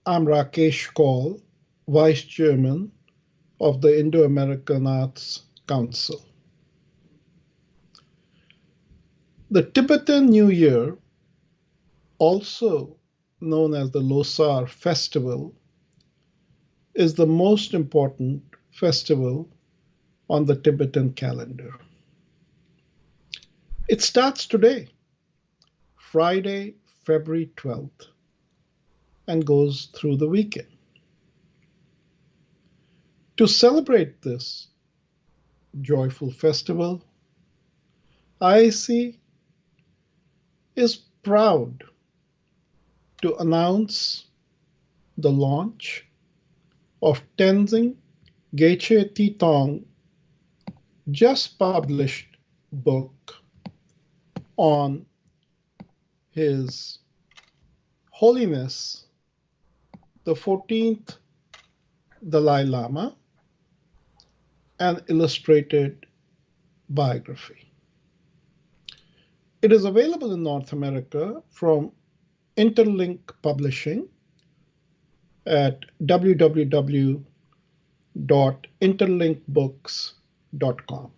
I'm Rakesh Kaul, Vice Chairman of the Indo-American Arts Council. The Tibetan New Year, also known as the Losar Festival, is the most important festival on the Tibetan calendar. It starts today, Friday, February 12th, and goes through the weekend. To celebrate this joyful festival, IIC is proud to announce the launch of TENZIN GEYCHE TETHONG, just published book on His Holiness the 14th Dalai Lama, an illustrated biography. It is available in North America from Interlink Publishing at www.interlinkbooks.com.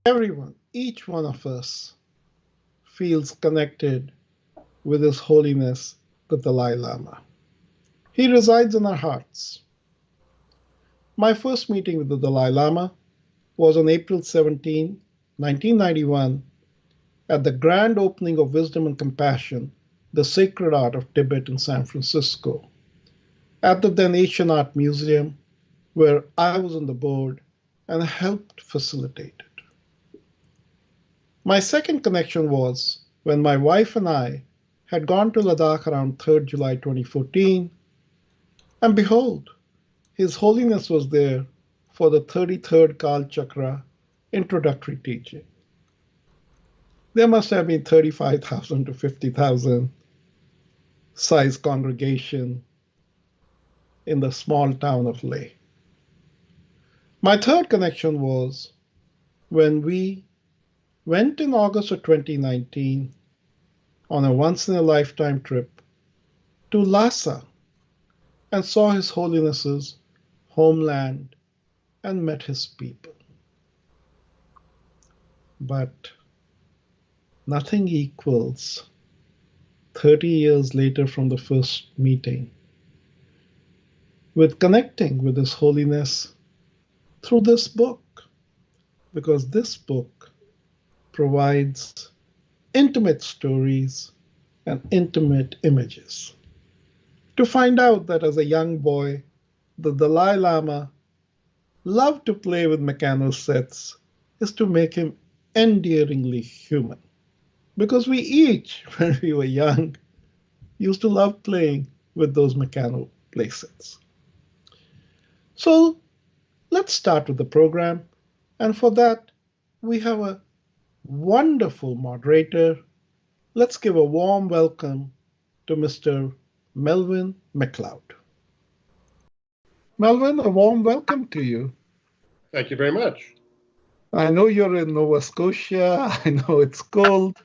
Everyone, each one of us, feels connected with His Holiness the Dalai Lama. He resides in our hearts. My first meeting with the Dalai Lama was on April 17, 1991, at the grand opening of Wisdom and Compassion, the Sacred Art of Tibet in San Francisco, at the then Asian Art Museum, where I was on the board and helped facilitate it. My second connection was when my wife and I had gone to Ladakh around 3rd July 2014, and behold, His Holiness was there for the 33rd Kal Chakra introductory teaching. There must have been 35,000 to 50,000 size congregation in the small town of Leh. My third connection was when we went in August of 2019 on a once-in-a-lifetime trip to Lhasa and saw His Holiness's homeland and met his people. But nothing equals 30 years later from the first meeting with connecting with His Holiness through this book, because this book provides intimate stories and intimate images. To find out that as a young boy, the Dalai Lama loved to play with mechano sets is to make him endearingly human. Because we each, when we were young, used to love playing with those mechano playsets. So let's start with the program. And for that, we have a wonderful moderator. Let's give a warm welcome to Mr. Melvin MacLeod. Melvin, a warm welcome to you. Thank you very much. I know you're in Nova Scotia. I know it's cold,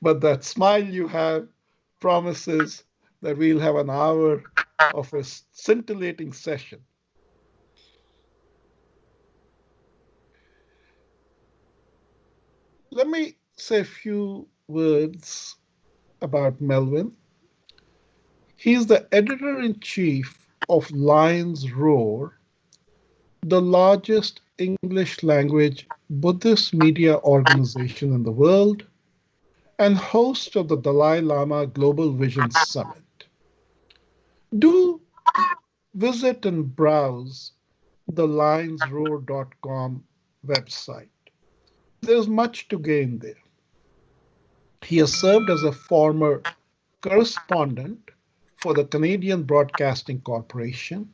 but that smile you have promises that we'll have an hour of a scintillating session. Let me say a few words about Melvin. He's the editor-in-chief of Lion's Roar, the largest English language Buddhist media organization in the world, and host of the Dalai Lama Global Vision Summit. Do visit and browse the lionsroar.com website. There's much to gain there. He has served as a former correspondent for the Canadian Broadcasting Corporation.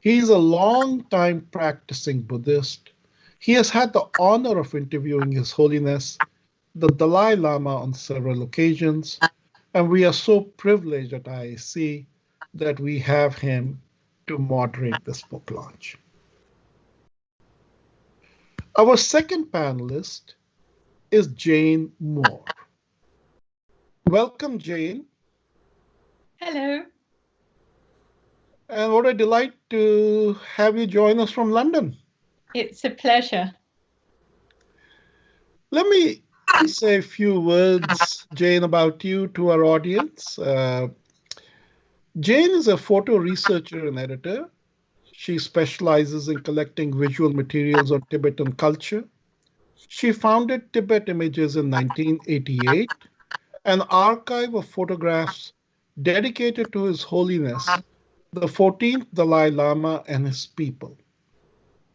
He's a long-time practicing Buddhist. He has had the honor of interviewing His Holiness, the Dalai Lama, on several occasions, and we are so privileged at IIC that we have him to moderate this book launch. Our second panelist is Jane Moore. Welcome, Jane. Hello. And what a delight to have you join us from London. It's a pleasure. Let me say a few words, Jane, about you to our audience. Jane is a photo researcher and editor. She specializes in collecting visual materials on Tibetan culture. She founded Tibet Images in 1988, an archive of photographs dedicated to His Holiness, the 14th Dalai Lama and his people.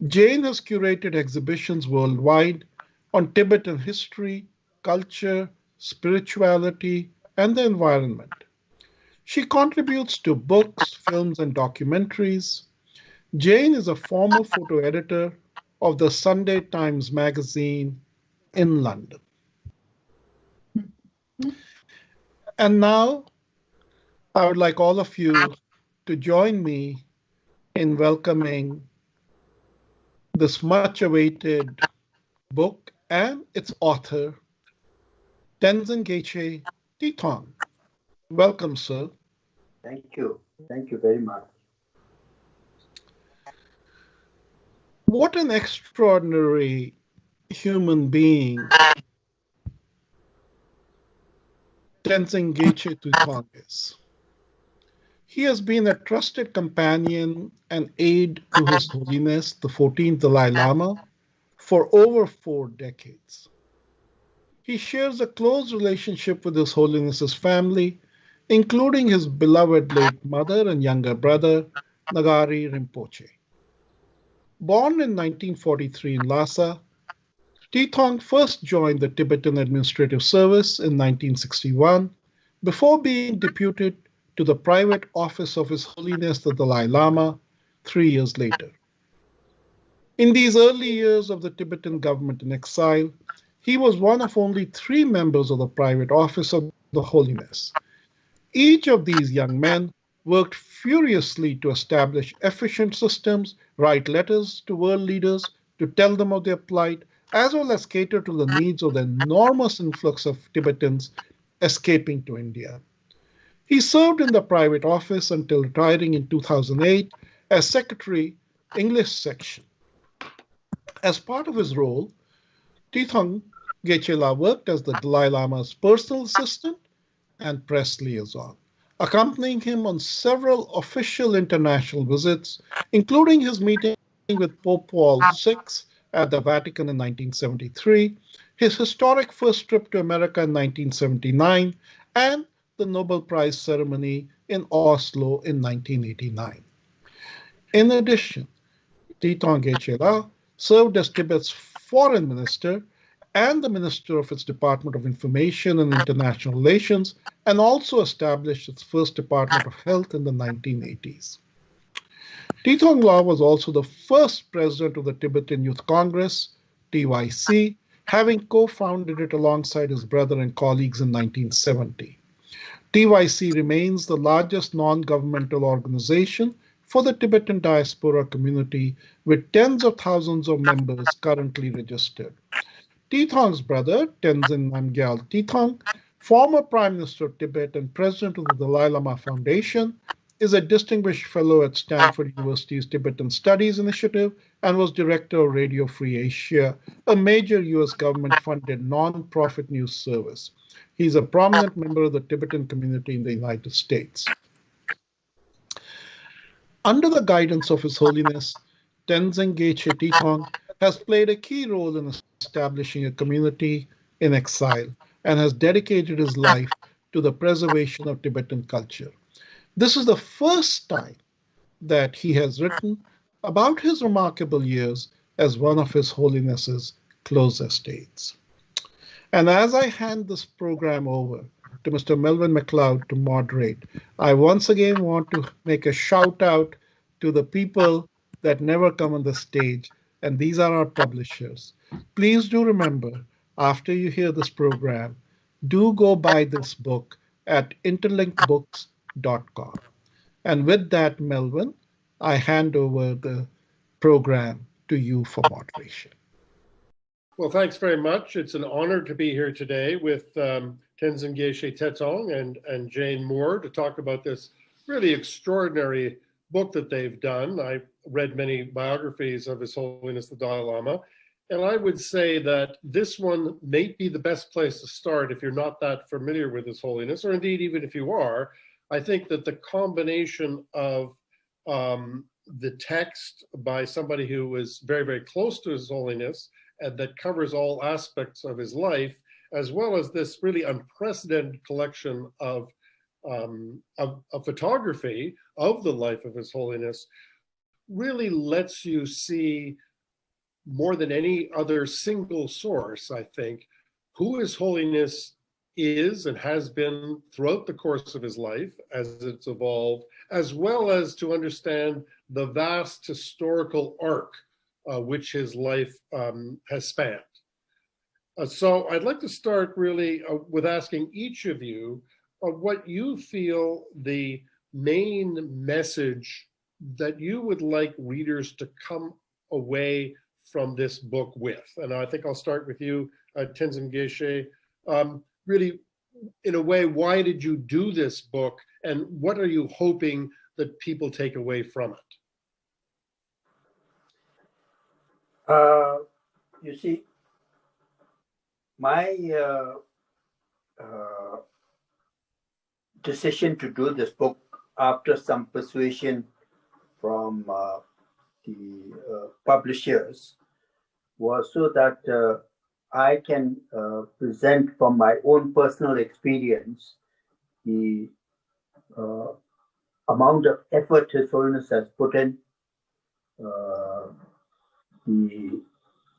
Jane has curated exhibitions worldwide on Tibetan history, culture, spirituality, and the environment. She contributes to books, films, and documentaries. Jane is a former photo editor of the Sunday Times magazine in London. And now I would like all of you to join me in welcoming this much awaited book and its author, Tenzin Gyechte Tethong. Welcome, sir. Thank you. Thank you very much. What an extraordinary human being Tenzin Gyechte Tethong is. He has been a trusted companion and aid to His Holiness, the 14th Dalai Lama, for over 4 decades. He shares a close relationship with His Holiness's family, including his beloved late mother and younger brother, Nagari Rinpoche. Born in 1943 in Lhasa, Tethong first joined the Tibetan Administrative Service in 1961 before being deputed to the private office of His Holiness the Dalai Lama 3 years later. In these early years of the Tibetan government in exile, he was one of only 3 members of the private office of the Holiness. Each of these young men worked furiously to establish efficient systems, write letters to world leaders to tell them of their plight, as well as cater to the needs of the enormous influx of Tibetans escaping to India. He served in the private office until retiring in 2008 as Secretary, English Section. As part of his role, Tethong Gyechte worked as the Dalai Lama's personal assistant and press liaison, accompanying him on several official international visits, including his meeting with Pope Paul VI at the Vatican in 1973, his historic first trip to America in 1979, and the Nobel Prize ceremony in Oslo in 1989. In addition, Tethong Gyechte served as Tibet's foreign minister and the minister of its Department of Information and International Relations, and also established its first Department of Health in the 1980s. Tethong was also the first president of the Tibetan Youth Congress, TYC, having co-founded it alongside his brother and colleagues in 1970. TYC remains the largest non-governmental organization for the Tibetan diaspora community, with tens of thousands of members currently registered. Tethong's brother, Tenzin Namgyal Tethong, former Prime Minister of Tibet and President of the Dalai Lama Foundation, is a distinguished fellow at Stanford University's Tibetan Studies Initiative and was director of Radio Free Asia, a major US government-funded non-profit news service. He's a prominent member of the Tibetan community in the United States. Under the guidance of His Holiness, Tenzin Gyechte Tethong has played a key role in establishing a community in exile and has dedicated his life to the preservation of Tibetan culture. This is the first time that he has written about his remarkable years as one of His Holiness's closest aides. And as I hand this program over to Mr. Melvin MacLeod to moderate, I once again want to make a shout out to the people that never come on the stage, and these are our publishers. Please do remember, after you hear this program, do go buy this book at interlinkbooks.com. And with that, Melvin, I hand over the program to you for moderation. Well, thanks very much. It's an honor to be here today with Tenzin Gyechete Tethong and Jane Moore to talk about this really extraordinary book that they've done. I read many biographies of His Holiness the Dalai Lama, and I would say that this one may be the best place to start if you're not that familiar with His Holiness, or indeed even if you are. I think that the combination of the text by somebody who was very, very close to His Holiness and that covers all aspects of his life, as well as this really unprecedented collection of photography of the life of His Holiness, really lets you see more than any other single source, I think, who His Holiness is and has been throughout the course of his life as it's evolved, as well as to understand the vast historical arc which his life has spanned. So I'd like to start really with asking each of you what you feel the main message that you would like readers to come away from this book with. And I think I'll start with you, Tenzin Gyechete. Really, in a way, why did you do this book, and what are you hoping that people take away from it? You see, my decision to do this book after some persuasion from the publishers was so that I can present from my own personal experience the amount of effort His Holiness has put in, the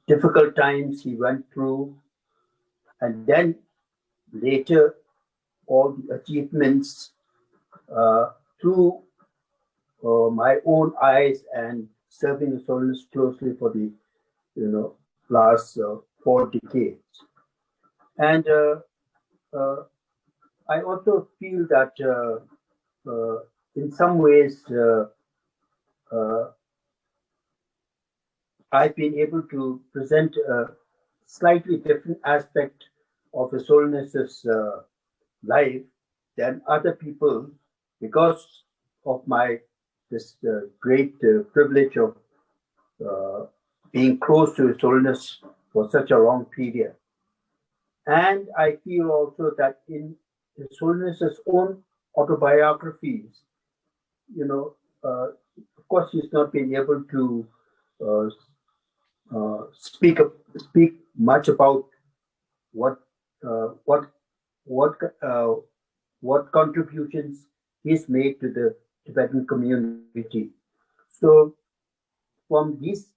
difficult times he went through, and then later all the achievements through my own eyes and serving His Holiness closely for the last 4 decades. And I also feel that in some ways I've been able to present a slightly different aspect of His Holiness's life than other people, because of this great privilege of being close to His Holiness for such a long period. And I feel also that in His Holiness's own autobiographies, of course, he's not been able to speak much about what contributions he's made to the Tibetan community. So from these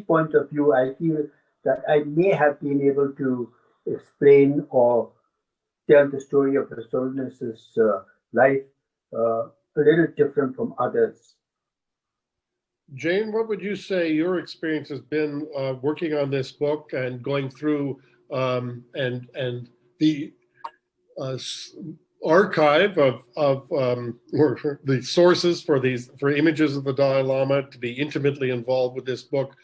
points of view, I feel that I may have been able to explain or tell the story of His Holiness's life a little different from others. Jane, what would you say your experience has been working on this book and going through and the archive of or the sources for images of the Dalai Lama, to be intimately involved with this book?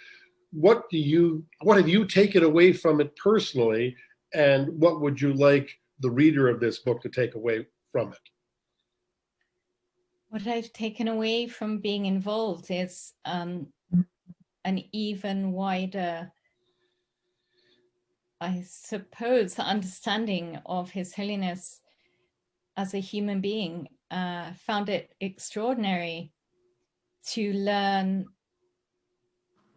What have you taken away from it personally, and what would you like the reader of this book to take away from it? What I've taken away from being involved is an even wider, I suppose, understanding of His Holiness as a human being. Found it extraordinary to learn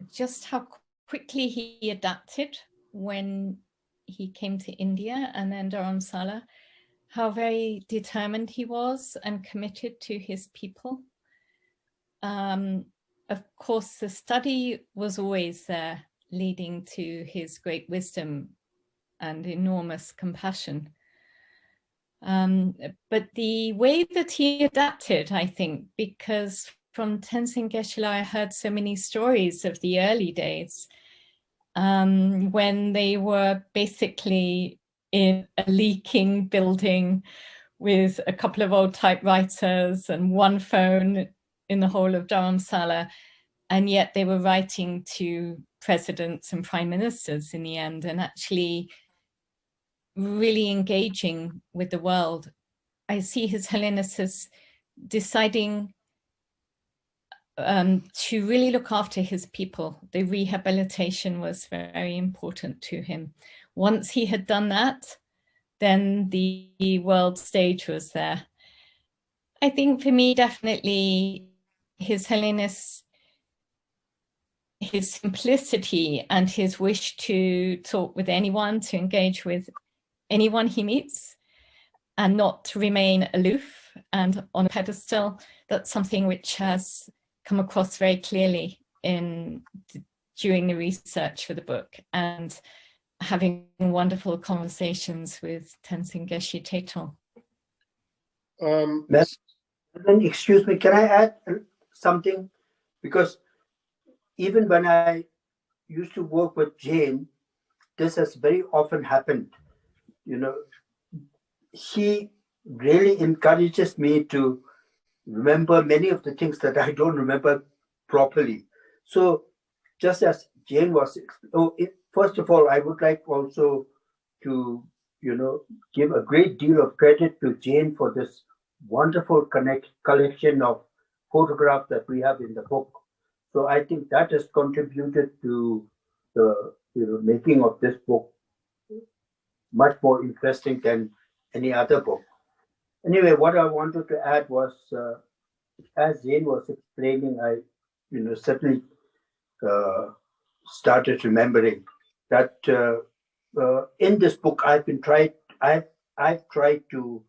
just how quickly he adapted when he came to India and then Dharamsala, how very determined he was and committed to his people. Of course, the study was always there, leading to his great wisdom and enormous compassion. But the way that he adapted, I think, because from Tenzin Geshe I heard so many stories of the early days when they were basically in a leaking building with a couple of old typewriters and one phone in the whole of Dharamsala, and yet they were writing to presidents and prime ministers in the end, and actually really engaging with the world. I see His Holiness as deciding to really look after his people. The rehabilitation was very important to him. Once he had done that, then the world stage was there. I think for me, definitely His Holiness, his simplicity and his wish to talk with anyone, to engage with anyone he meets, and not to remain aloof and on a pedestal, that's something which has come across very clearly during the research for the book, and having wonderful conversations with Tenzin Geshe Tethong. Excuse me, can I add something? Because even when I used to work with Jane, this has very often happened. You know, he really encourages me to remember many of the things that I don't remember properly. So just as Jane was, first of all, I would like also to, give a great deal of credit to Jane for this wonderful collection of photographs that we have in the book. So I think that has contributed to the making of this book much more interesting than any other book. Anyway, what I wanted to add was, as Jane was explaining, I, certainly started remembering that in this book I've tried to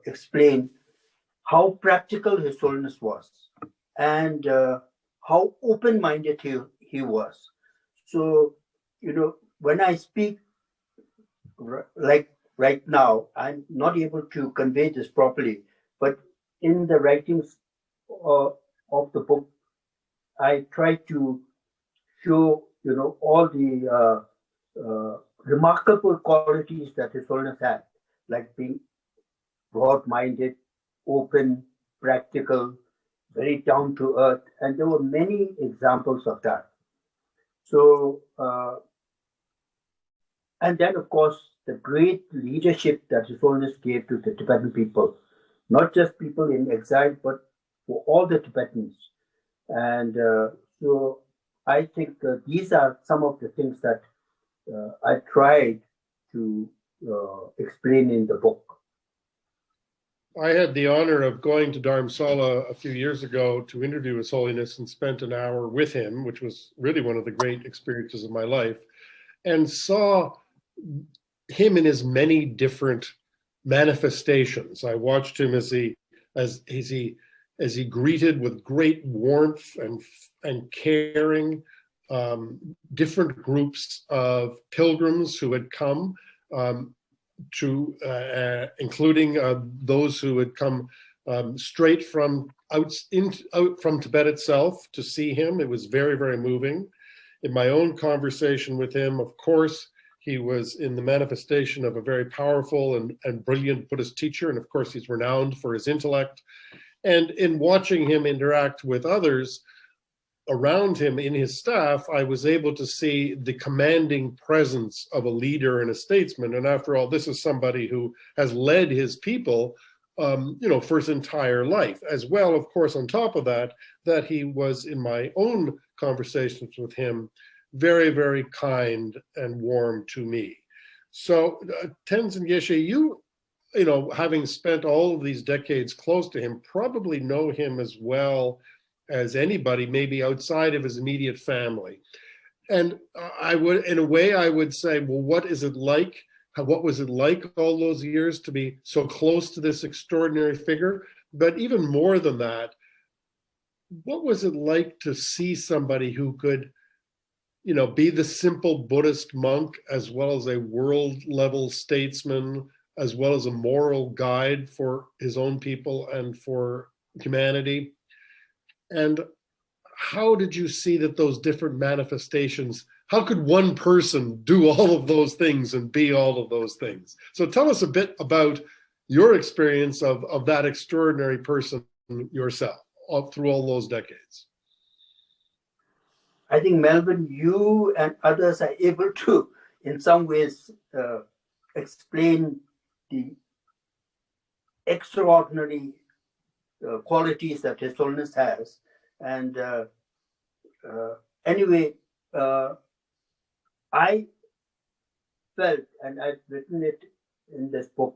explain how practical His Holiness was, and how open-minded he was. So, when I speak like right now, I'm not able to convey this properly, but in the writings of the book, I try to show, all the remarkable qualities that His Holiness had, like being broad-minded, open, practical, very down to earth, and there were many examples of that. So, and then of course, the great leadership that His Holiness gave to the Tibetan people, not just people in exile, but for all the Tibetans. And so I think these are some of the things that I tried to explain in the book. I had the honor of going to Dharamsala a few years ago to interview His Holiness and spent an hour with him, which was really one of the great experiences of my life, and saw him in his many different manifestations. I watched him as he greeted with great warmth and caring different groups of pilgrims who had come, including those who had come straight from out from Tibet itself to see him. It was very, very moving. In my own conversation with him, of course, he was in the manifestation of a very powerful and brilliant Buddhist teacher, and of course he's renowned for his intellect. And in watching him interact with others around him in his staff, I was able to see the commanding presence of a leader and a statesman. And after all, this is somebody who has led his people, for his entire life. As well, of course, on top of that, that he was, in my own conversations with him, very, very kind and warm to me. So Tenzin Geshe, you having spent all of these decades close to him, probably know him as well as anybody, maybe outside of his immediate family. And I would, in a way, I would say, well, what is it like? What was it like all those years to be so close to this extraordinary figure? But even more than that, what was it like to see somebody who could, be the simple Buddhist monk as well as a world-level statesman, as well as a moral guide for his own people and for humanity? And how did you see that those different manifestations, how could one person do all of those things and be all of those things? So tell us a bit about your experience of that extraordinary person yourself through all those decades. I think, Melvin, you and others are able to, in some ways, explain the extraordinary qualities that His Holiness has. And anyway, I felt, and I've written it in this book,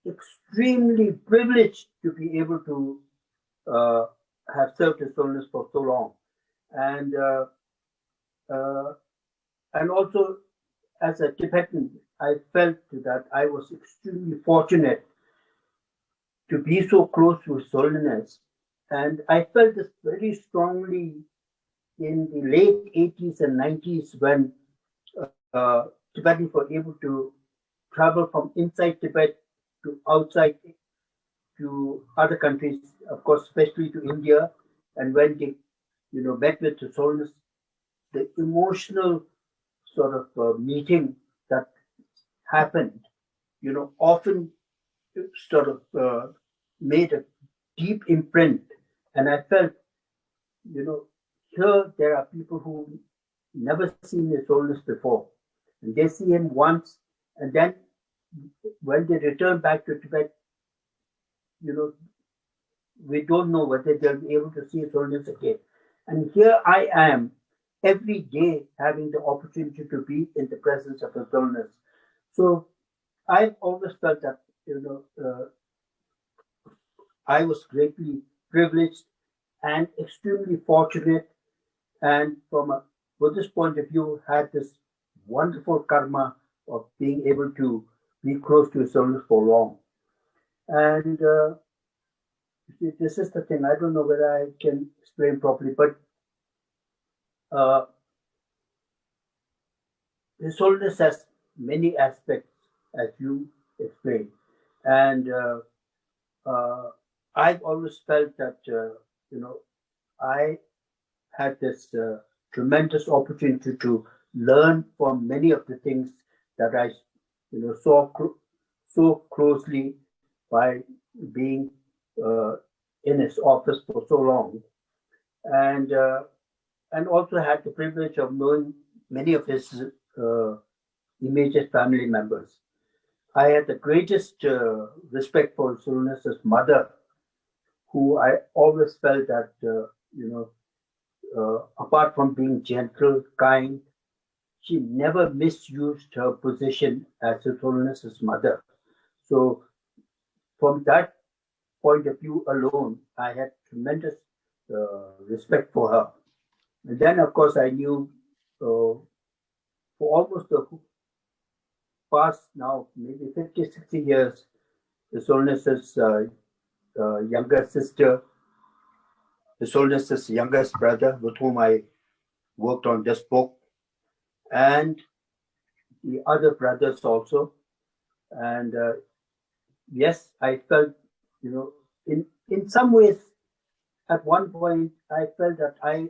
extremely privileged to be able to have served His Holiness for so long. And also, as a Tibetan, I felt that I was extremely fortunate to be so close to His Holiness. And I felt this very strongly in the late 80s and 90s when Tibetans were able to travel from inside Tibet to outside to other countries, of course, especially to India. And when they, met with His Holiness, the emotional sort of meeting that happened, often sort of made a deep imprint. And I felt, here there are people who never seen His Holiness before, and they see him once, and then when they return back to Tibet, we don't know whether they'll be able to see His Holiness again. And here I am, every day having the opportunity to be in the presence of His Holiness. So I've always felt that, I was greatly privileged and extremely fortunate, and from a Buddhist point of view, had this wonderful karma of being able to be close to His Holiness for long. And this is the thing, I don't know whether I can explain properly, but His Holiness has many aspects, as you explained. And I've always felt that, I had this tremendous opportunity to learn from many of the things that I, saw so closely by being in his office for so long, and also had the privilege of knowing many of his immediate family members. I had the greatest respect for His Holiness's mother, who I always felt that, apart from being gentle, kind, she never misused her position as His Holiness's mother. So from that point of view alone, I had tremendous respect for her. And then, of course, I knew for almost the past now, maybe 50, 60 years, His Holiness's younger sister, His Holiness's youngest brother, with whom I worked on this book, and the other brothers also. And yes, I felt, in some ways, at one point, I felt that I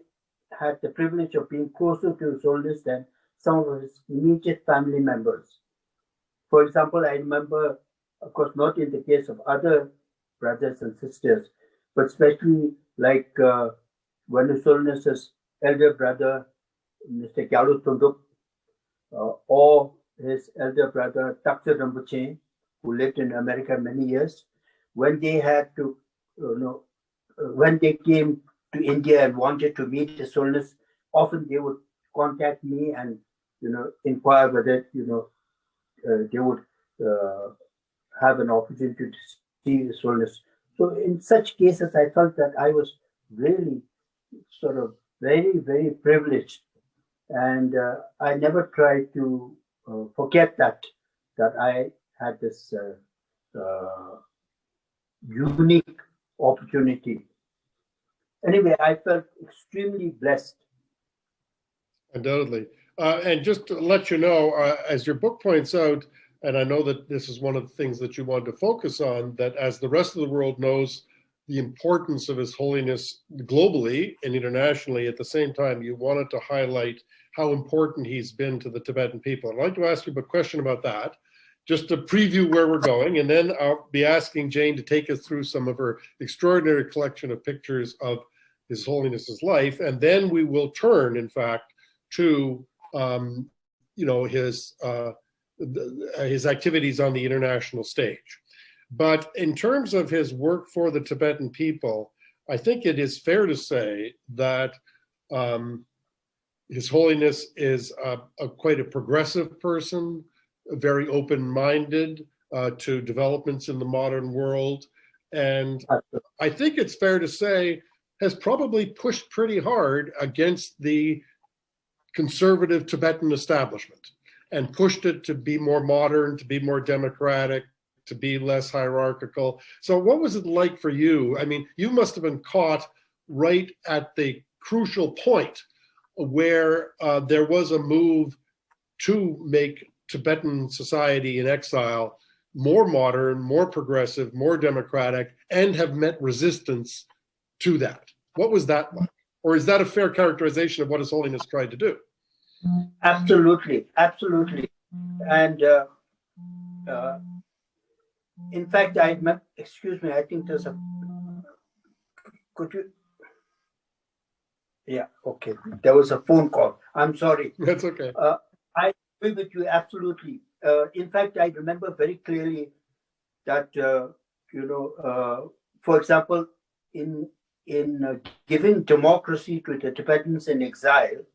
had the privilege of being closer to His Holiness than some of his immediate family members. For example, I remember, of course, not in the case of other brothers and sisters, but especially like when His Holiness's elder brother, Mr. Gyalu Tunduk, or his elder brother, Taksha Rinpoche, who lived in America many years, when they had to, when they came to India and wanted to meet His Holiness, often they would contact me and, inquire whether, they would have an opportunity to see His Holiness. So in such cases, I felt that I was really sort of very, very privileged. And I never tried to forget that I had this unique opportunity. Anyway, I felt extremely blessed. Undoubtedly. And just to let you know, as your book points out, and I know that this is one of the things that you want to focus on, that as the rest of the world knows the importance of His Holiness globally and internationally, at the same time, you wanted to highlight how important he's been to the Tibetan people. I'd like to ask you a question about that, just to preview where we're going, and then I'll be asking Jane to take us through some of her extraordinary collection of pictures of His Holiness's life, and then we will turn, in fact, to his activities on the international stage. But in terms of his work for the Tibetan people, I think it is fair to say that His Holiness is quite a progressive person, very open-minded to developments in the modern world, and I think it's fair to say has probably pushed pretty hard against the conservative Tibetan establishment and pushed it to be more modern, to be more democratic, to be less hierarchical. So what was it like for you? I mean, you must have been caught right at the crucial point where there was a move to make Tibetan society in exile more modern, more progressive, more democratic, and have met resistance to that. What was that like? Or is that a fair characterization of what His Holiness tried to do? Absolutely, absolutely. And in fact, excuse me, I think there's a, could you? Yeah, okay. There was a phone call. I'm sorry. That's okay. I agree with you absolutely. In fact, I remember very clearly that, for example, in giving democracy to the Tibetans in exile,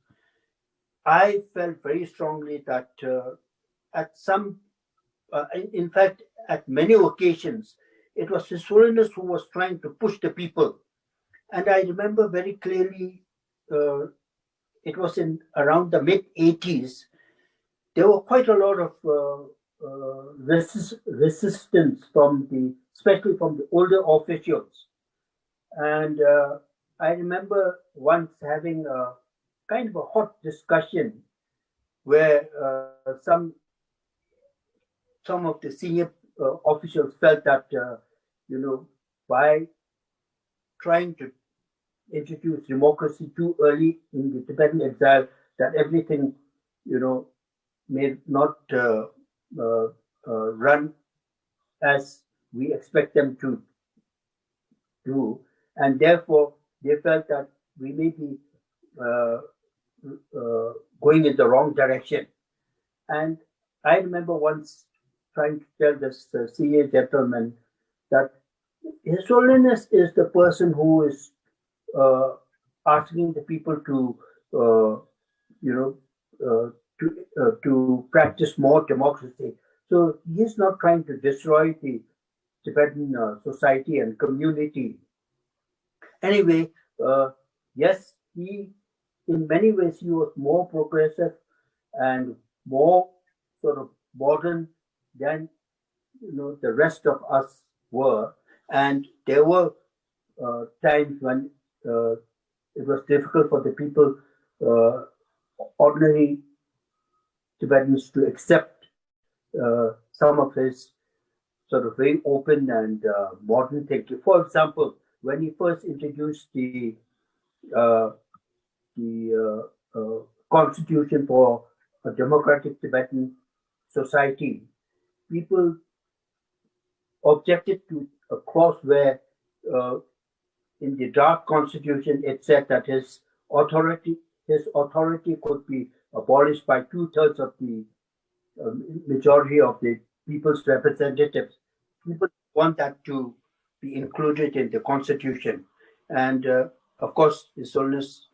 I felt very strongly that in fact, at many occasions, it was His Holiness who was trying to push the people. And I remember very clearly, it was in around the mid-80s, there were quite a lot of resistance especially from the older officials. And I remember once having a kind of a hot discussion where some of the senior officials felt that, by trying to introduce democracy too early in the Tibetan exile, that everything, may not run as we expect them to do. And therefore, they felt that we may be going in the wrong direction. And I remember once trying to tell this senior gentleman that His Holiness is the person who is asking the people to practice more democracy. So he's not trying to destroy the Tibetan society and community. Anyway, yes, in many ways, he was more progressive and more sort of modern than the rest of us were. And there were times when it was difficult for the people, ordinary Tibetans, to accept some of his sort of very open and modern thinking. For example, when he first introduced the constitution for a democratic Tibetan society, people objected to a clause where in the draft constitution it said that his authority could be abolished by 2/3 of the majority of the people's representatives. People want that to be included in the constitution, and of course His Holiness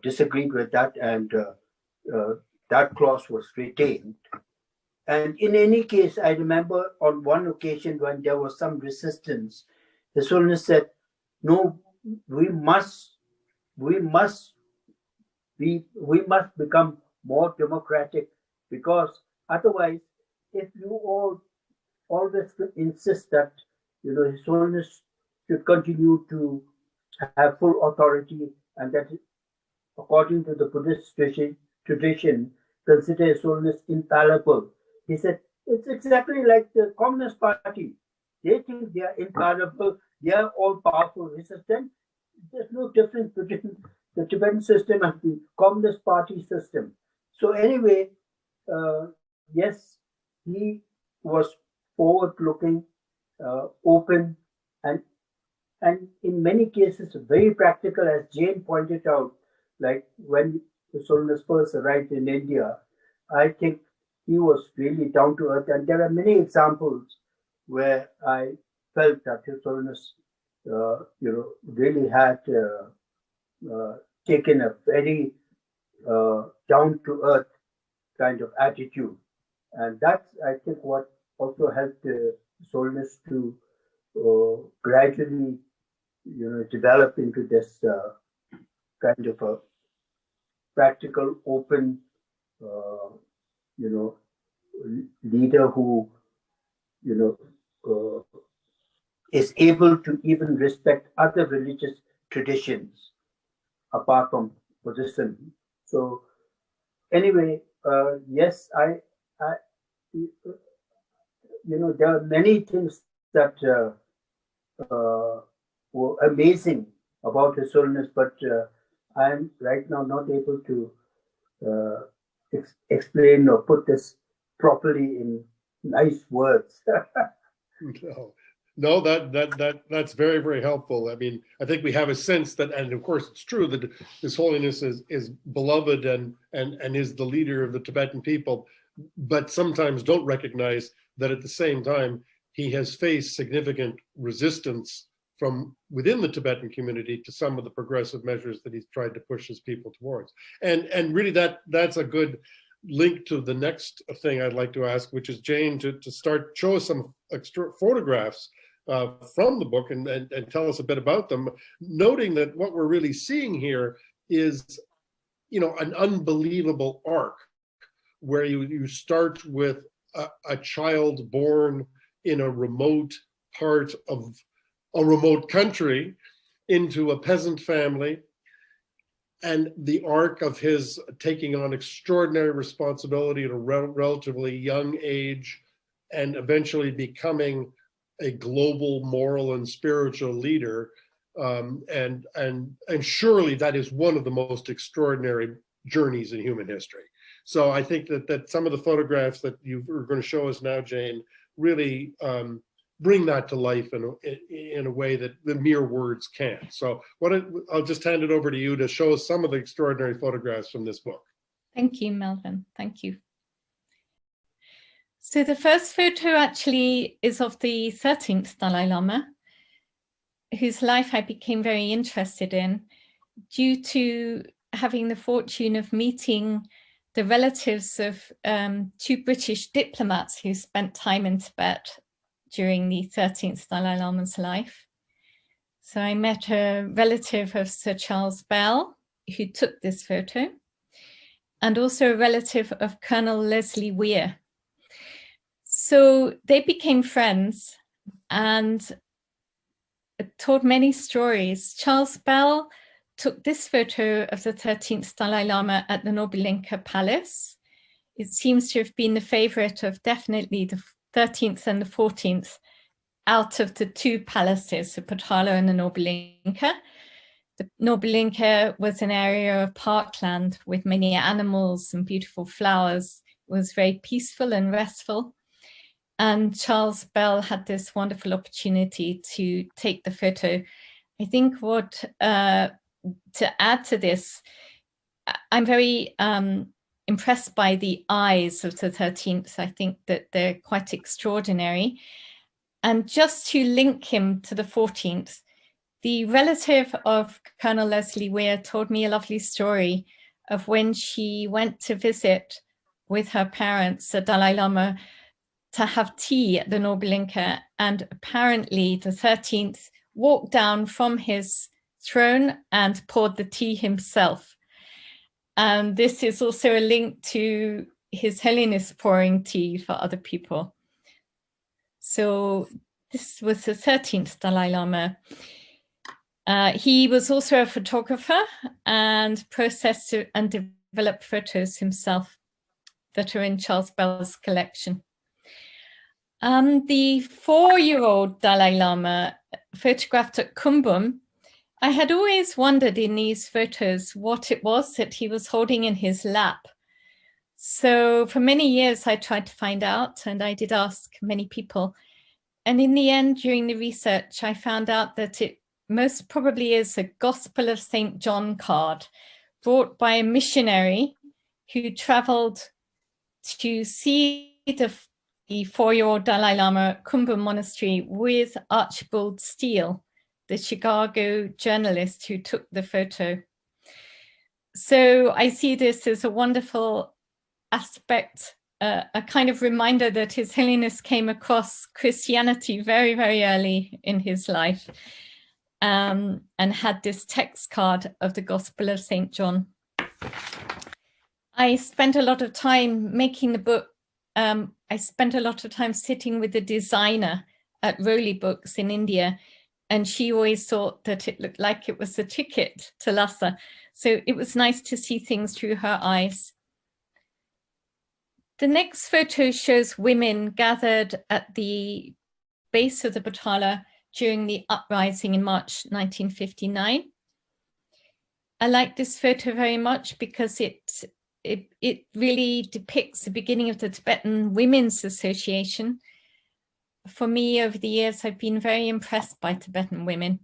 disagreed with that, and that clause was retained. And in any case, I remember on one occasion when there was some resistance, His Holiness said, "No, we must become more democratic, because otherwise, if you all always insist that His Holiness should continue to have full authority, and that according to the Buddhist tradition, consider His Holiness infallible." He said, it's exactly like the Communist Party. They think they are infallible, they are all powerful. He said, then there's no difference between the Tibetan system and the Communist Party system. So anyway, yes, he was forward-looking, open, and and in many cases very practical, as Jane pointed out. Like when His Holiness first arrived in India, I think he was really down to earth, and there are many examples where I felt that His Holiness, really had taken a very down to earth kind of attitude, and that's, I think, what also helped His Holiness to gradually, develop into this kind of a practical, open, leader who, is able to even respect other religious traditions apart from Buddhism. So, anyway, yes, there are many things that were amazing about His Holiness, but I'm right now not able to explain or put this properly in nice words. No, that's very, very helpful. I mean, I think we have a sense that, and of course it's true, that His Holiness is beloved and is the leader of the Tibetan people, but sometimes don't recognize that at the same time he has faced significant resistance from within the Tibetan community to some of the progressive measures that he's tried to push his people towards. And really that's a good link to the next thing I'd like to ask, which is Jane to show us some extra photographs from the book and tell us a bit about them, noting that what we're really seeing here is, an unbelievable arc where you start with a child born in a remote part of a remote country into a peasant family, and the arc of his taking on extraordinary responsibility at a relatively young age and eventually becoming a global moral and spiritual leader. And surely that is one of the most extraordinary journeys in human history. So I think that some of the photographs that you are going to show us now, Jane, really bring that to life in a way that the mere words can't. So I'll just hand it over to you to show us some of the extraordinary photographs from this book. Thank you, Melvin. Thank you. So the first photo actually is of the 13th Dalai Lama, whose life I became very interested in due to having the fortune of meeting the relatives of two British diplomats who spent time in Tibet during the 13th Dalai Lama's life. So I met a relative of Sir Charles Bell, who took this photo, and also a relative of Colonel Leslie Weir. So they became friends and told many stories. Charles Bell took this photo of the 13th Dalai Lama at the Nobilinka Palace. It seems to have been the favorite of definitely the 13th and the 14th out of the two palaces, the Potala and the Nobilinka. The Nobilinka was an area of parkland with many animals and beautiful flowers. It was very peaceful and restful. And Charles Bell had this wonderful opportunity to take the photo. I think to add to this, I'm very impressed by the eyes of the 13th. I think that they're quite extraordinary. And just to link him to the 14th, the relative of Colonel Leslie Weir told me a lovely story of when she went to visit with her parents, the Dalai Lama, to have tea at the Nobilinka, and apparently the 13th walked down from his throne and poured the tea himself. And this is also a link to His Holiness pouring tea for other people. So this was the 13th Dalai Lama. He was also a photographer and processed and developed photos himself that are in Charles Bell's collection. The 4-year-old Dalai Lama, photographed at Kumbum, I had always wondered in these photos what it was that he was holding in his lap. So for many years I tried to find out, and I did ask many people. And in the end, during the research, I found out that it most probably is a Gospel of St. John card brought by a missionary who traveled to see the 4-year-old Dalai Lama at Kumbum Monastery with Archibald Steele, the Chicago journalist who took the photo. So I see this as a wonderful aspect, a kind of reminder that His Holiness came across Christianity very, very early in his life, and had this text card of the Gospel of St. John. I spent a lot of time making the book. I spent a lot of time sitting with the designer at Rowley Books in India, and she always thought that it looked like it was a ticket to Lhasa. So it was nice to see things through her eyes. The next photo shows women gathered at the base of the Potala during the uprising in March 1959. I like this photo very much because it really depicts the beginning of the Tibetan Women's Association. For me, over the years, I've been very impressed by Tibetan women,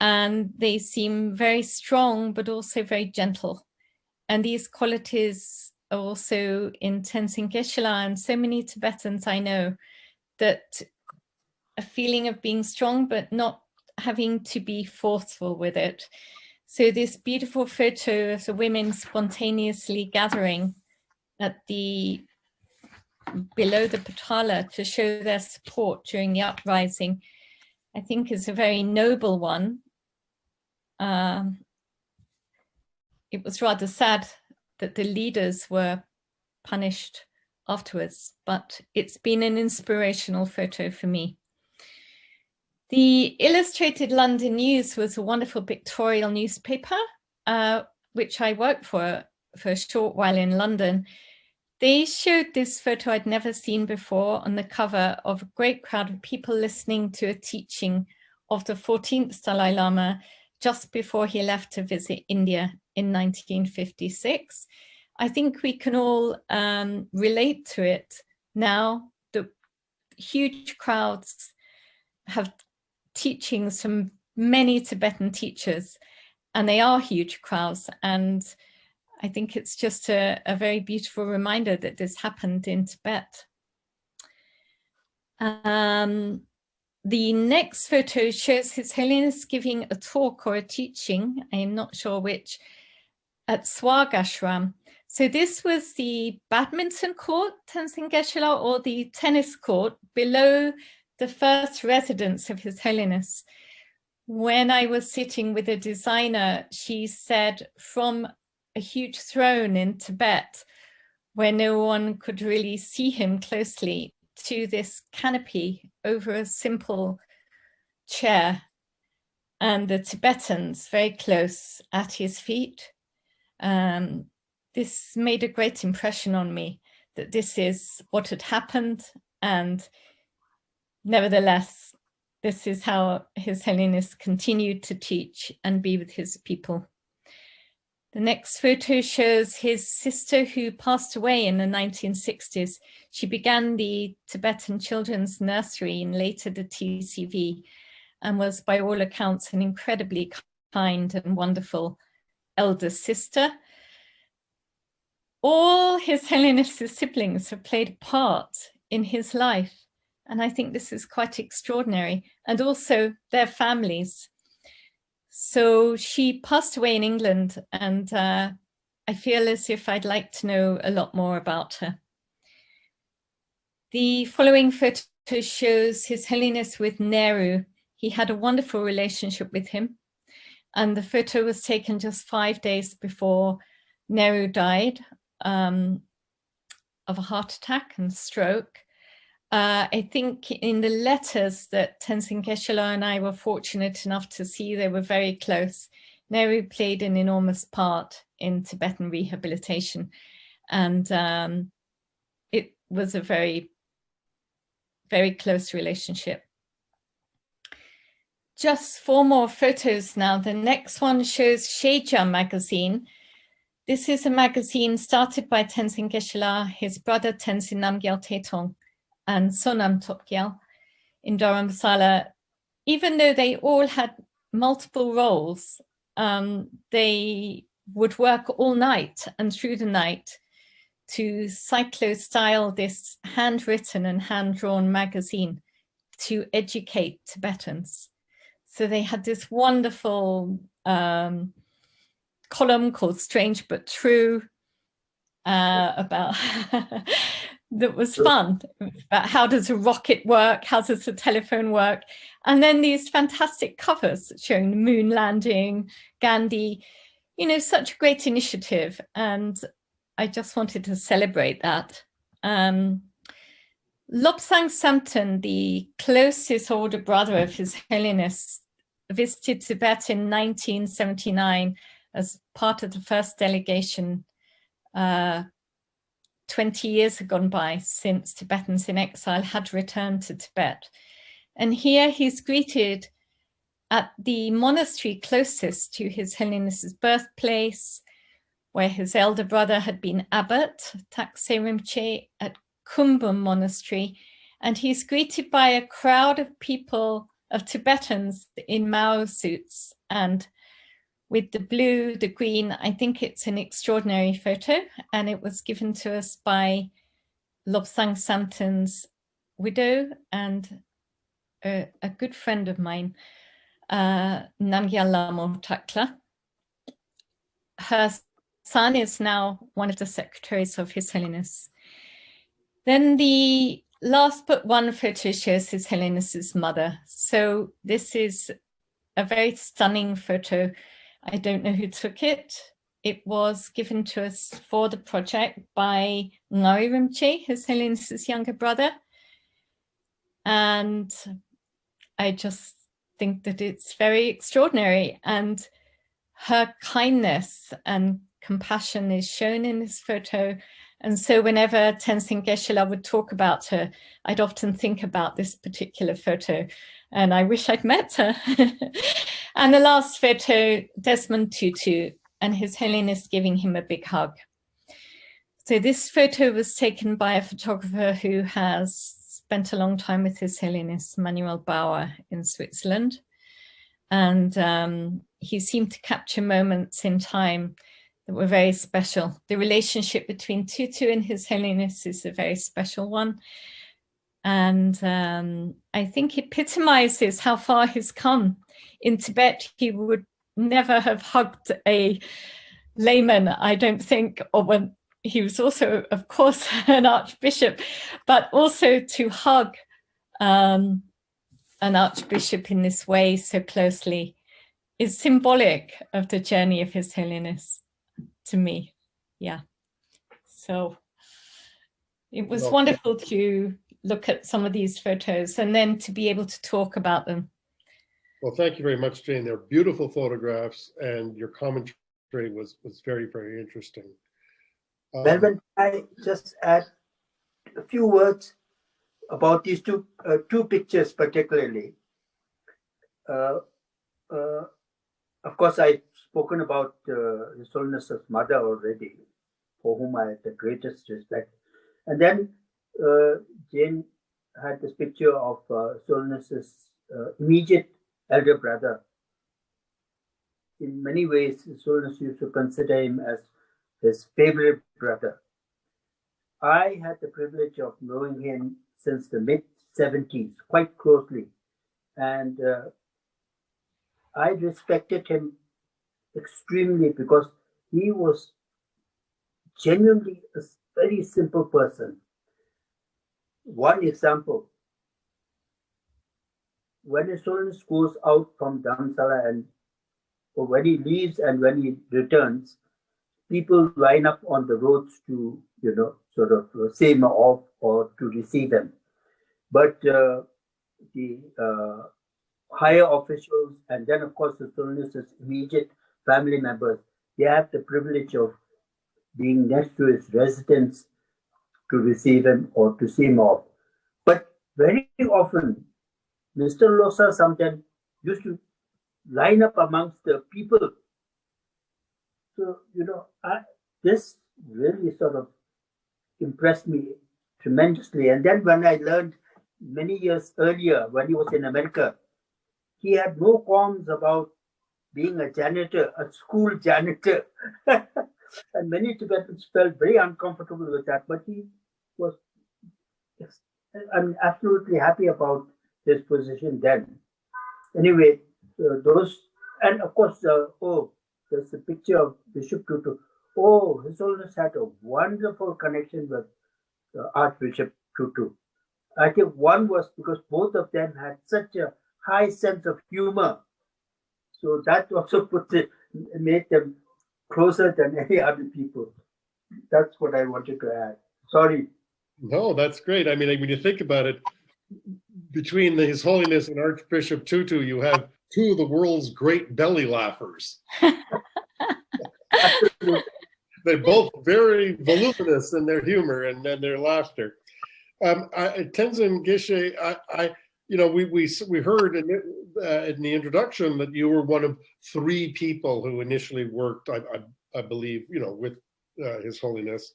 and they seem very strong, but also very gentle. And these qualities are also in Tenzin Geshe and so many Tibetans I know, that a feeling of being strong, but not having to be forceful with it. So this beautiful photo of the women spontaneously gathering at the below the Potala to show their support during the uprising, I think is a very noble one. It was rather sad that the leaders were punished afterwards, but it's been an inspirational photo for me. The Illustrated London News was a wonderful pictorial newspaper, which I worked for a short while in London. They showed this photo I'd never seen before on the cover of a great crowd of people listening to a teaching of the 14th Dalai Lama just before he left to visit India in 1956. I think we can all relate to it now. The huge crowds have teachings from many Tibetan teachers, and they are huge crowds. And I think it's just a very beautiful reminder that this happened in Tibet. The next photo shows His Holiness giving a talk or a teaching, I'm not sure which, at Swag Ashram. So this was the badminton court, Tenzin Geshe, or the tennis court below the first residence of His Holiness. When I was sitting with a designer, she said, from a huge throne in Tibet, where no one could really see him closely, to this canopy over a simple chair, and the Tibetans very close at his feet. This made a great impression on me, that this is what had happened, and nevertheless, this is how His Holiness continued to teach and be with his people. The next photo shows his sister who passed away in the 1960s. She began the Tibetan Children's Nursery and later the TCV, and was by all accounts an incredibly kind and wonderful elder sister. All His Holiness's siblings have played a part in his life, and I think this is quite extraordinary, and also their families. So she passed away in England, and I feel as if I'd like to know a lot more about her. The following photo shows His Holiness with Nehru. He had a wonderful relationship with him, and the photo was taken just 5 days before Nehru died of a heart attack and stroke. I think in the letters that Tenzin Geshe and I were fortunate enough to see, they were very close. Nehru played an enormous part in Tibetan rehabilitation, and it was a very, very close relationship. Just 4 more photos now. The next one shows Sheja magazine. This is a magazine started by Tenzin Geshe, his brother Tenzin Namgyal Tethong, and Sonam Topgyal in Dharamsala. Even though they all had multiple roles. They would work all night and through the night to cyclo-style this handwritten and hand-drawn magazine to educate Tibetans. So they had this wonderful column called Strange But True about that was fun, about how does a rocket work, how does a telephone work, and then these fantastic covers showing the moon landing, Gandhi, you know, such a great initiative, and I just wanted to celebrate that. Lobsang Samten, the closest older brother of His Holiness, visited Tibet in 1979 as part of the first delegation. 20 years had gone by since Tibetans in exile had returned to Tibet. And here he's greeted at the monastery closest to His Holiness's birthplace, where his elder brother had been abbot, Takse Rinpoche, at Kumbum Monastery. And he's greeted by a crowd of people, of Tibetans in Mao suits and with the blue, the green. I think it's an extraordinary photo, and it was given to us by Lobsang Samten's widow and a good friend of mine, Namgyal Lama Takla. Her son is now one of the secretaries of His Holiness. Then the last but one photo shows His Holiness's mother. So this is a very stunning photo. I don't know who took it. It was given to us for the project by Ngari Rinpoche, His Holiness's younger brother. And I just think that it's very extraordinary. And her kindness and compassion is shown in this photo. And so whenever Tenzin Geshe would talk about her, I'd often think about this particular photo, and I wish I'd met her. And the last photo, Desmond Tutu and His Holiness giving him a big hug. So this photo was taken by a photographer who has spent a long time with His Holiness, Manuel Bauer, in Switzerland. And he seemed to capture moments in time that were very special. The relationship between Tutu and His Holiness is a very special one. And I think it epitomizes how far he's come. In Tibet, he would never have hugged a layman, I don't think, or when he was also, of course, an archbishop, but also to hug an archbishop in this way so closely is symbolic of the journey of His Holiness to me. Yeah. So it was wonderful to look at some of these photos and then to be able to talk about them. Well, thank you very much, Jane. They're beautiful photographs, and your commentary was very, very interesting. Melvin, I just add a few words about these two pictures particularly. Of course, I've spoken about His Holiness's mother already, for whom I had the greatest respect. And then Jane had this picture of His Holiness's immediate elder brother. In many ways, His Holiness used to consider him as his favorite brother. I had the privilege of knowing him since the mid-70s, quite closely. And I respected him extremely because he was genuinely a very simple person. One example, when His Holiness goes out from Dharamsala, and or when he leaves and when he returns, people line up on the roads to, sort of say him off or to receive him. But the higher officials, and then of course His Holiness's immediate family members, they have the privilege of being next to his residence to receive him or to see him off. But very often, Mr. Lobsang Samten used to line up amongst the people. So, this really sort of impressed me tremendously. And then when I learned many years earlier, when he was in America, he had no qualms about being a janitor, a school janitor. And many Tibetans felt very uncomfortable with that, but he was, I'm absolutely happy about his position then. Anyway, those, and of course, there's a picture of Bishop Tutu. Oh, His Holiness had a wonderful connection with Archbishop Tutu. I think one was because both of them had such a high sense of humor. So that also made them closer than any other people. That's what I wanted to add. Sorry. No, that's great. I mean, when you think about it, between His Holiness and Archbishop Tutu, you have two of the world's great belly laughers. They're both very voluminous in their humor and their laughter. Tenzin Geshe, we heard in the introduction that you were one of 3 people who initially worked, I believe, with His Holiness,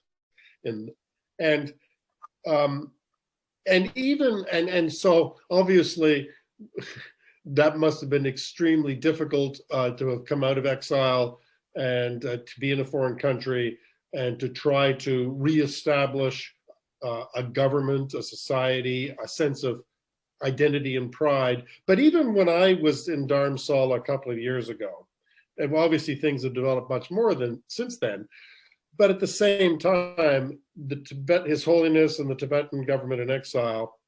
so obviously that must have been extremely difficult to have come out of exile and to be in a foreign country and to try to reestablish a government, a society, a sense of identity and pride. But even when I was in Dharamsala a couple of years ago, and obviously things have developed much more since then, but at the same time, His Holiness and the Tibetan government in exile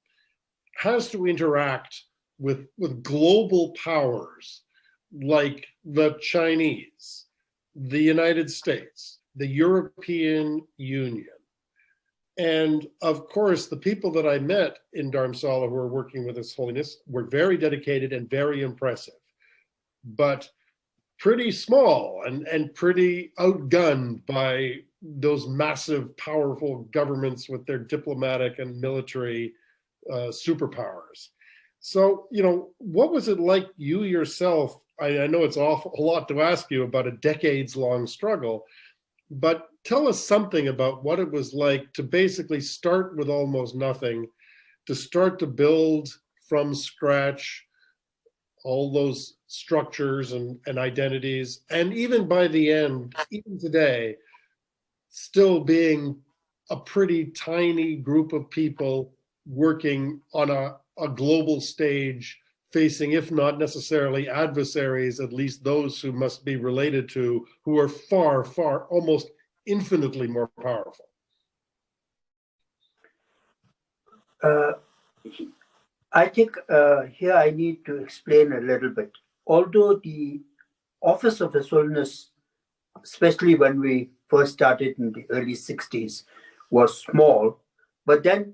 has to interact with global powers like the Chinese, the United States, the European Union. And of course, the people that I met in Dharamsala who were working with His Holiness were very dedicated and very impressive, but pretty small and pretty outgunned by those massive, powerful governments with their diplomatic and military superpowers. So, what was it like you yourself? I know it's a lot to ask you about a decades-long struggle, but tell us something about what it was like to basically start with almost nothing, to start to build from scratch all those structures and identities, and even by the end, even today, still being a pretty tiny group of people working on a global stage, facing, if not necessarily adversaries, at least those who must be related to, who are far, far, almost infinitely more powerful. I think here I need to explain a little bit. Although the office of His Holiness, especially when we first started in the early 60s, was small, but then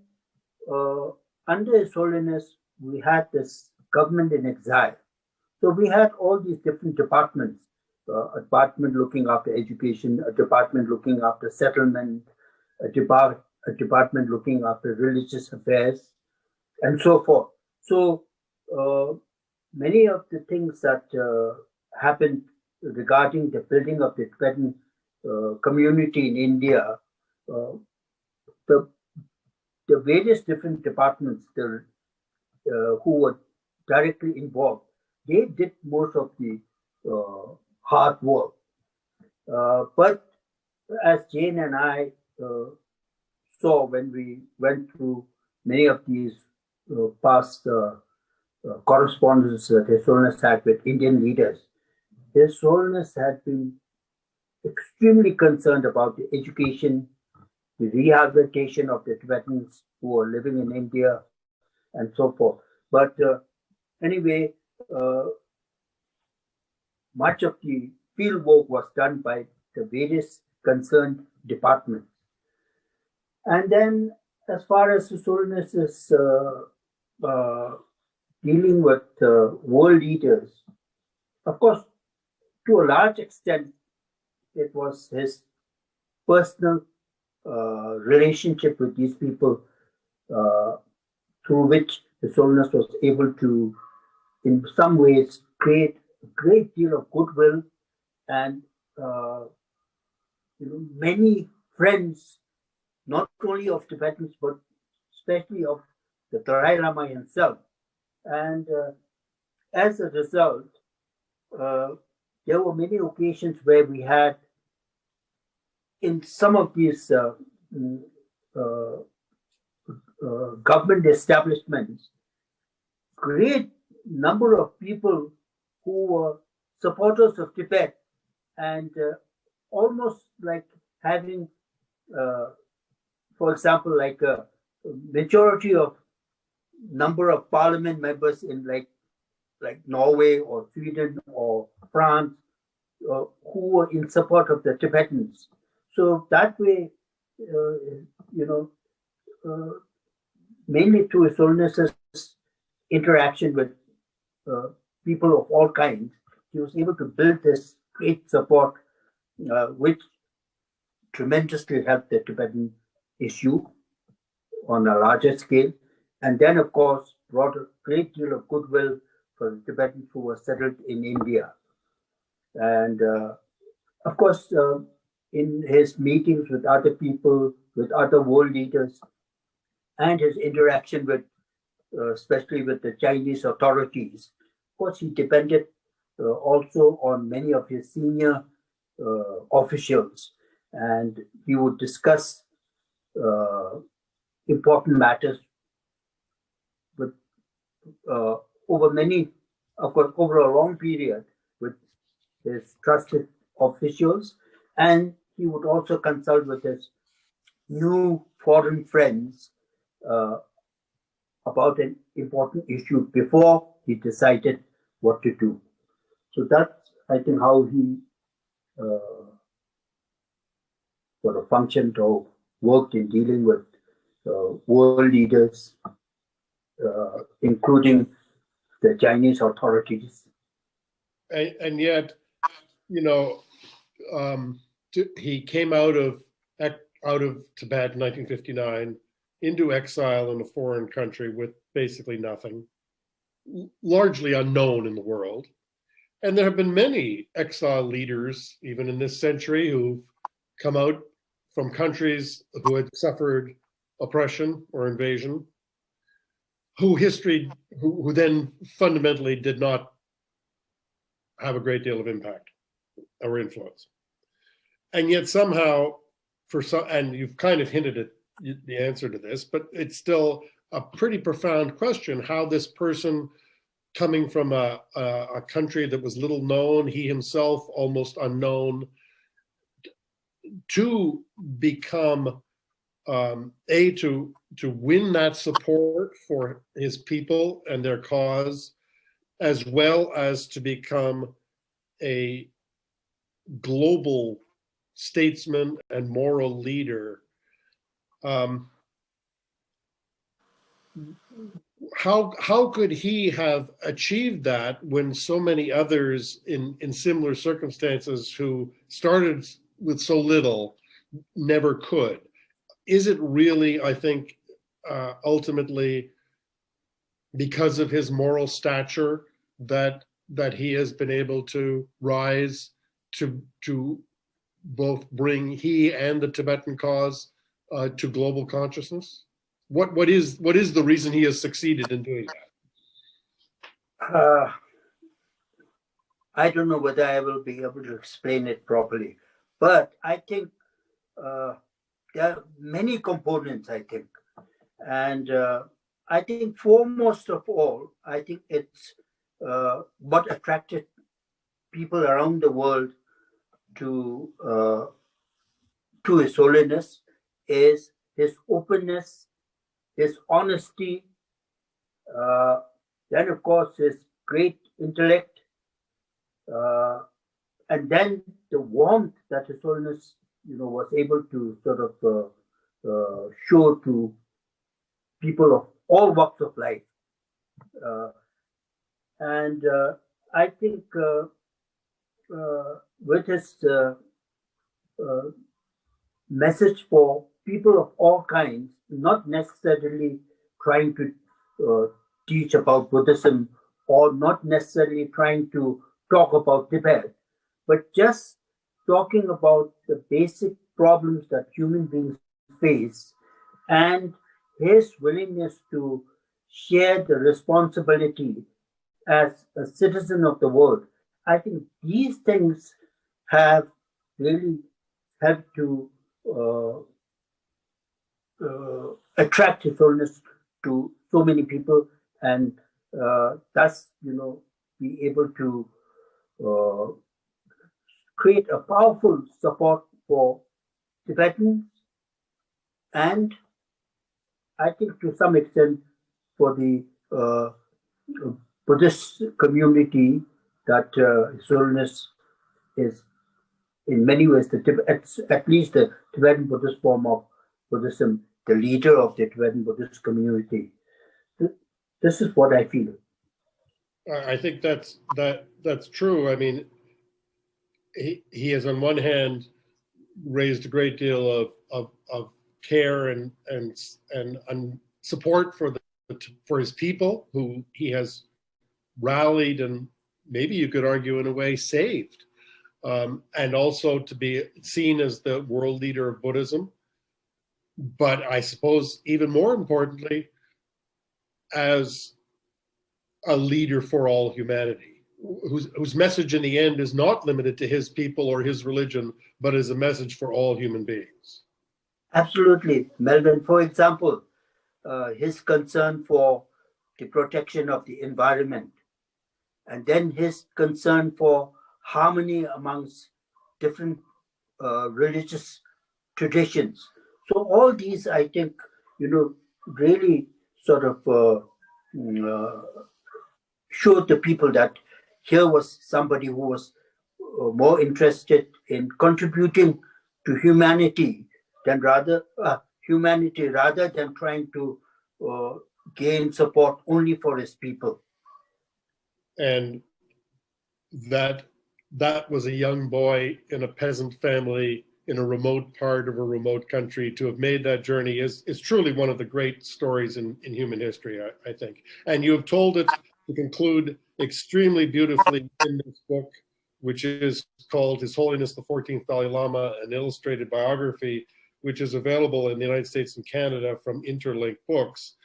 under His Holiness, we had this government in exile. So we had all these different departments, a department looking after education, a department looking after settlement, a department looking after religious affairs, and so forth. So many of the things that happened regarding the building of the Tibetan community in India, the various different departments who were directly involved, they did most of the hard work. But as Jane and I saw when we went through many of these past correspondences that His Holiness had with Indian leaders, His Holiness had been extremely concerned about the education, the rehabilitation of the Tibetans who are living in India, and so forth. But anyway, much of the field work was done by the various concerned departments. And then, as far as His Holiness is dealing with world leaders, of course, to a large extent, it was his personal relationship with these people through which His Holiness was able to, in some ways, create a great deal of goodwill and many friends, not only of Tibetans, but especially of the Dalai Lama himself. And as a result, there were many occasions where we had, in some of these uh, government establishments, great number of people who were supporters of Tibet and almost like having, for example, like a majority of number of parliament members in like Norway or Sweden or France who were in support of the Tibetans. So that way, mainly through His Holiness's interaction with people of all kinds, he was able to build this great support, which tremendously helped the Tibetan issue on a larger scale. And then, of course, brought a great deal of goodwill for the Tibetans who were settled in India. And of course, in his meetings with other people, with other world leaders, and his interaction with, especially with the Chinese authorities, of course, he depended also on many of his senior officials, and he would discuss important matters with over a long period with his trusted officials, and he would also consult with his new foreign friends about an important issue before he decided what to do. So that's, I think, how he sort of functioned or worked in dealing with world leaders, including the Chinese authorities. And yet, he came out of Tibet in 1959 into exile in a foreign country with basically nothing, largely unknown in the world. And there have been many exile leaders, even in this century, who've come out from countries who had suffered oppression or invasion, who then fundamentally did not have a great deal of impact or influence. And yet somehow, and you've kind of hinted at the answer to this, but it's still a pretty profound question, how this person coming from a country that was little known, he himself almost unknown, to become to win that support for his people and their cause, as well as to become a global statesman and moral leader. How could he have achieved that when so many others in similar circumstances who started with so little never could? Is it really, I think, ultimately because of his moral stature that he has been able to rise to both bring he and the Tibetan cause to global consciousness? What is the reason he has succeeded in doing that? I don't know whether I will be able to explain it properly, but I think there are many components, I think. And I think foremost of all, I think it's what attracted people around the world to His Holiness is his openness, his honesty, then of course his great intellect, and then the warmth that His Holiness, was able to sort of show to people of all walks of life. And I think with his message for people of all kinds, not necessarily trying to teach about Buddhism or not necessarily trying to talk about Tibet, but just talking about the basic problems that human beings face and his willingness to share the responsibility as a citizen of the world. I think these things have really helped to attract His Holiness to so many people, and thus, be able to create a powerful support for Tibetans, and I think to some extent for the Buddhist community, that His Holiness is in many ways at least the Tibetan Buddhist form of Buddhism, the leader of the Tibetan Buddhist community. This is what I feel. I think that's true. I mean, he has on one hand raised a great deal of care and support for his people, who he has rallied and maybe you could argue in a way saved, and also to be seen as the world leader of Buddhism. But I suppose even more importantly, as a leader for all humanity, whose message in the end is not limited to his people or his religion, but is a message for all human beings. Absolutely, Melvin. For example, his concern for the protection of the environment, and then his concern for harmony amongst different religious traditions. So all these, I think, really sort of showed the people that here was somebody who was more interested in contributing to humanity rather than trying to gain support only for his people. And that was a young boy in a peasant family in a remote part of a remote country. To have made that journey is truly one of the great stories in human history, I think. And you have told it to conclude extremely beautifully in this book, which is called His Holiness the 14th Dalai Lama, an illustrated biography, which is available in the United States and Canada from Interlink Books.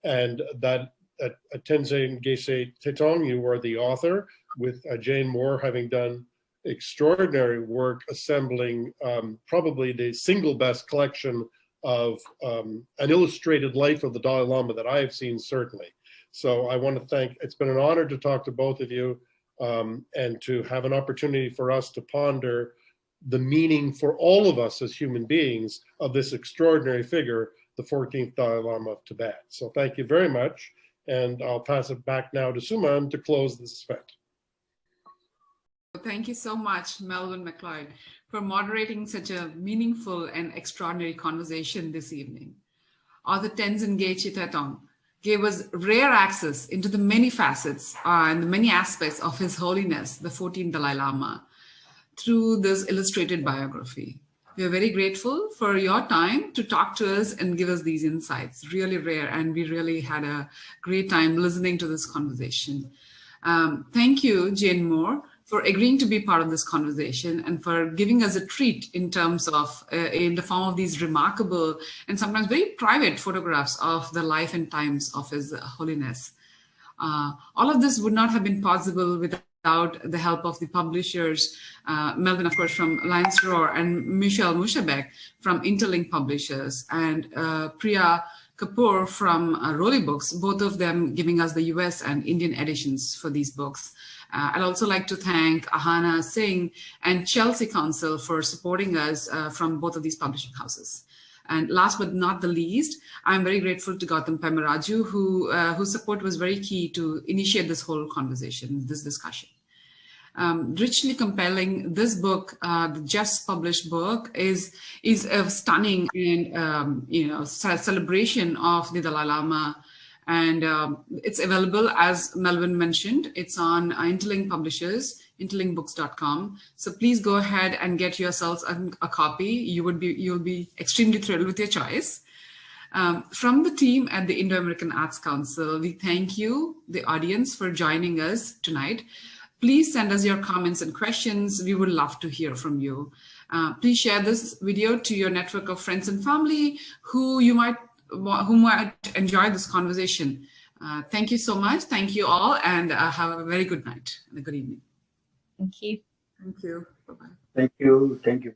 And that at Tenzin Geyche Tethong, you are the author, with Jane Moore having done extraordinary work assembling probably the single best collection of an illustrated life of the Dalai Lama that I have seen, certainly. So I want to thank, it's been an honor to talk to both of you and to have an opportunity for us to ponder the meaning for all of us as human beings of this extraordinary figure, the 14th Dalai Lama of Tibet. So thank you very much. And I'll pass it back now to Suman to close this event. Thank you so much, Melvin McLeod, for moderating such a meaningful and extraordinary conversation this evening. Author Tenzin Geyche Tethong gave us rare access into the many facets and the many aspects of His Holiness, the 14th Dalai Lama, through this illustrated biography. We are very grateful for your time to talk to us and give us these insights. Really rare, and we really had a great time listening to this conversation. Thank you, Jane Moore, for agreeing to be part of this conversation and for giving us a treat in terms of, in the form of these remarkable and sometimes very private photographs of the life and times of His Holiness. All of this would not have been possible without the help of the publishers, Melvin, of course, from Lions Roar, and Michelle Mushabek from Interlink Publishers, and Priya Kapoor from Rolly Books, both of them giving us the US and Indian editions for these books. I'd also like to thank Ahana Singh and Chelsea Council for supporting us from both of these publishing houses. And last but not the least, I'm very grateful to Gautam Pemaraju, whose support was very key to initiate this whole conversation, this discussion. Richly compelling, this book, the just published book, is a stunning and celebration of the Dalai Lama. And it's available, as Melvin mentioned, it's on Interlink Publishers, interlinkbooks.com. So please go ahead and get yourselves a copy. You'll be extremely thrilled with your choice. From the team at the Indo-American Arts Council, we thank you, the audience, for joining us tonight. Please send us your comments and questions. We would love to hear from you. Please share this video to your network of friends and family who might enjoy this conversation. Thank you so much. Thank you all, and have a very good night and a good evening. Thank you. Thank you. Bye-bye. Thank you. Thank you.